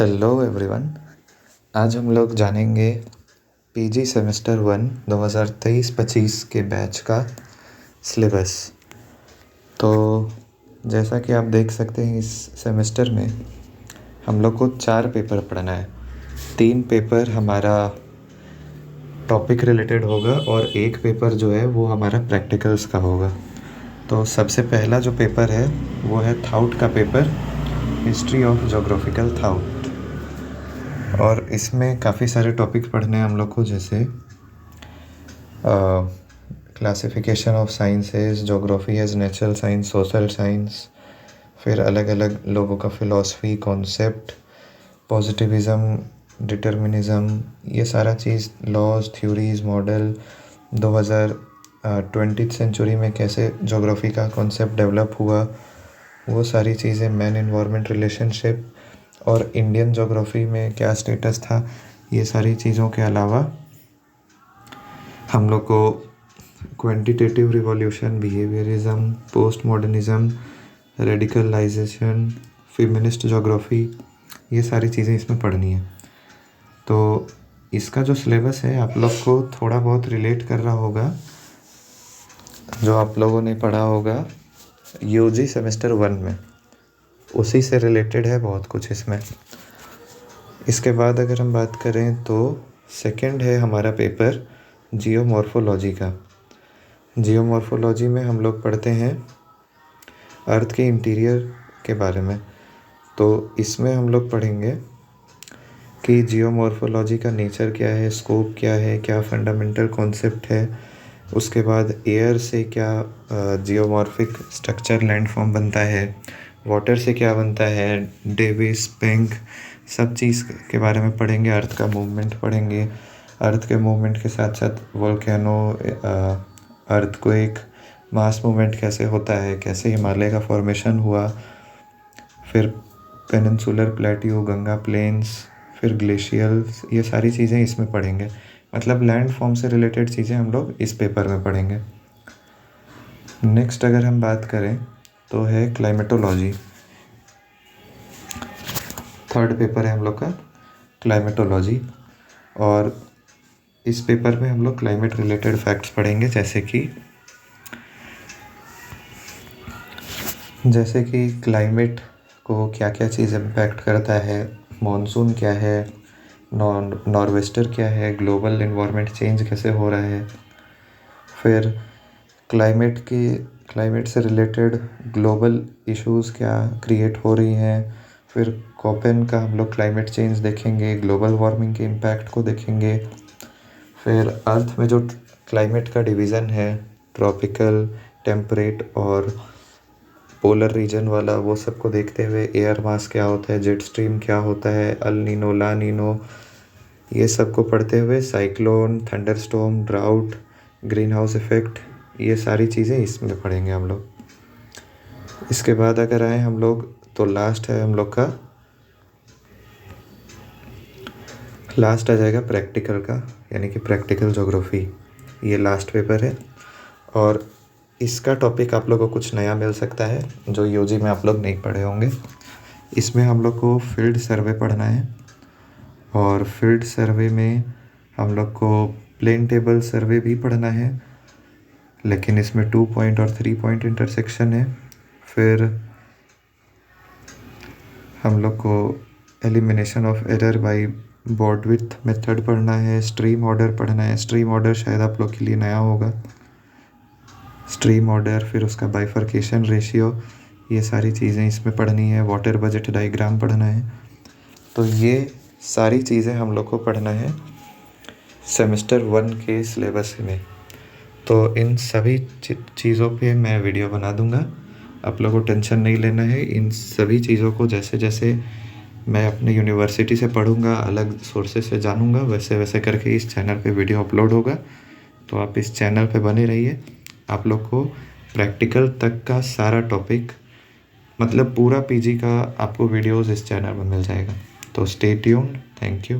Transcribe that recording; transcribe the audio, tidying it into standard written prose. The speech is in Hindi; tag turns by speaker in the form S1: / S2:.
S1: Hello everyone. आज हम लोग जानेंगे पीजी सेमेस्टर 1 2023-25 के बैच का सिलेबस। तो जैसा कि आप देख सकते हैं, इस सेमेस्टर में हम लोग को 4 पेपर पढ़ना है। 3 पेपर हमारा टॉपिक रिलेटेड होगा और एक पेपर जो है वो हमारा प्रैक्टिकल्स का होगा। तो सबसे पहला जो पेपर है वो है थाउट का paper, history of geographical thought. और इसमें काफ़ी सारे टॉपिक पढ़ने हैं हम लोग को, जैसे classification of sciences, geography as natural science, social science, फिर अलग अलग लोगों का फ़िलॉसफी, कॉन्सेप्ट, पॉजिटिविज़म, डिटर्मिनिज़म, ये सारा चीज़, लॉज, थ्योरीज, मॉडल, 2020 सेंचुरी में कैसे जोग्राफी का कॉन्सेप्ट डेवलप हुआ, वो सारी चीज़ें, मैन इन्वायरमेंट रिलेशनशिप और इंडियन जोग्राफी में क्या स्टेटस था, ये सारी चीज़ों के अलावा हम लोग को quantitative revolution, behaviourism, post modernism, radicalisation, feminist geography, ये सारी चीज़ें इसमें पढ़नी है। तो इसका जो सिलेबस है आप लोग को थोड़ा बहुत रिलेट कर रहा होगा, जो आप लोगों ने पढ़ा होगा यूजी सेमेस्टर 1 में, उसी से रिलेटेड है बहुत कुछ इसमें। इसके बाद अगर हम बात करें तो सेकंड है हमारा पेपर जियोमॉर्फोलॉजी का। जियोमॉर्फोलॉजी में हम लोग पढ़ते हैं अर्थ के इंटीरियर के बारे में। तो इसमें हम लोग पढ़ेंगे कि जियोमॉर्फोलॉजी का नेचर क्या है, स्कोप क्या है, क्या फंडामेंटल कॉन्सेप्ट है। उसके बाद एयर से क्या जियोमॉर्फिक स्ट्रक्चर लैंडफॉर्म बनता है, वाटर से क्या बनता है, डेविस, पेंक, सब चीज़ के बारे में पढ़ेंगे। अर्थ का मूवमेंट पढ़ेंगे, अर्थ के मूवमेंट के साथ साथ वोल्केनो, अर्थक्वेक, मास मूवमेंट कैसे होता है, कैसे हिमालय का फॉर्मेशन हुआ, फिर पेनिनसुलर प्लेट्यू, गंगा प्लेन्स, फिर ग्लेशियल्स, ये सारी चीज़ें इसमें पढ़ेंगे। मतलब लैंड फॉर्म से रिलेटेड चीज़ें हम लोग इस पेपर में पढ़ेंगे। नेक्स्ट अगर हम बात करें तो है क्लाइमेटोलॉजी। थर्ड पेपर है हम लोग का क्लाइमेटोलॉजी, और इस पेपर में हम लोग क्लाइमेट रिलेटेड फैक्ट्स पढ़ेंगे, जैसे कि क्लाइमेट को क्या क्या चीज़ इम्पैक्ट करता है, मॉनसून क्या है, नॉर्वेस्टर क्या है, ग्लोबल इन्वायरमेंट चेंज कैसे हो रहा है, फिर क्लाइमेट से रिलेटेड ग्लोबल इश्यूज़ क्या क्रिएट हो रही हैं, फिर कोपेन का हम लोग क्लाइमेट चेंज देखेंगे, ग्लोबल वार्मिंग के इम्पैक्ट को देखेंगे, फिर अर्थ में जो क्लाइमेट का डिवीज़न है, ट्रॉपिकल, टेम्परेट और पोलर रीजन वाला, वो सब को देखते हुए एयर मास क्या होता है, जेट स्ट्रीम क्या होता है, अल नीनो, ला नीनो, ये सब को पढ़ते हुए cyclone, thunderstorm, drought, green house effect, ये सारी चीज़ें इसमें पढ़ेंगे हम लोग। इसके बाद अगर आए हम लोग तो लास्ट आ जाएगा प्रैक्टिकल का, यानी कि प्रैक्टिकल ज्योग्राफी। ये लास्ट पेपर है और इसका टॉपिक आप लोगों को कुछ नया मिल सकता है जो यूजी में आप लोग नहीं पढ़े होंगे। इसमें हम लोग को फील्ड सर्वे पढ़ना है, और फील्ड सर्वे में हम लोग को प्लेन टेबल सर्वे भी पढ़ना है, लेकिन इसमें 2 पॉइंट और 3 पॉइंट इंटरसेक्शन है। फिर हम लोग को एलिमिनेशन ऑफ एरर बाय बॉर्डविड्थ मेथड पढ़ना है, स्ट्रीम ऑर्डर पढ़ना है। स्ट्रीम ऑर्डर शायद आप लोग के लिए नया होगा, स्ट्रीम ऑर्डर, फिर उसका बाइफर्केशन रेशियो, ये सारी चीज़ें इसमें पढ़नी है। वाटर बजट डायग्राम पढ़ना है। तो ये सारी चीज़ें हम लोग को पढ़ना है सेमेस्टर 1 के सिलेबस में। तो इन सभी चीज़ों पे मैं वीडियो बना दूंगा, आप लोगों को टेंशन नहीं लेना है। इन सभी चीज़ों को जैसे जैसे मैं अपने यूनिवर्सिटी से पढ़ूंगा, अलग सोर्सेस से जानूंगा, वैसे वैसे करके इस चैनल पे वीडियो अपलोड होगा। तो आप इस चैनल पे बने रहिए। आप लोग को प्रैक्टिकल तक का सारा टॉपिक, मतलब पूरा पीजी का आपको वीडियोस इस चैनल में मिल जाएगा। तो स्टे ट्यून्ड। Thank you.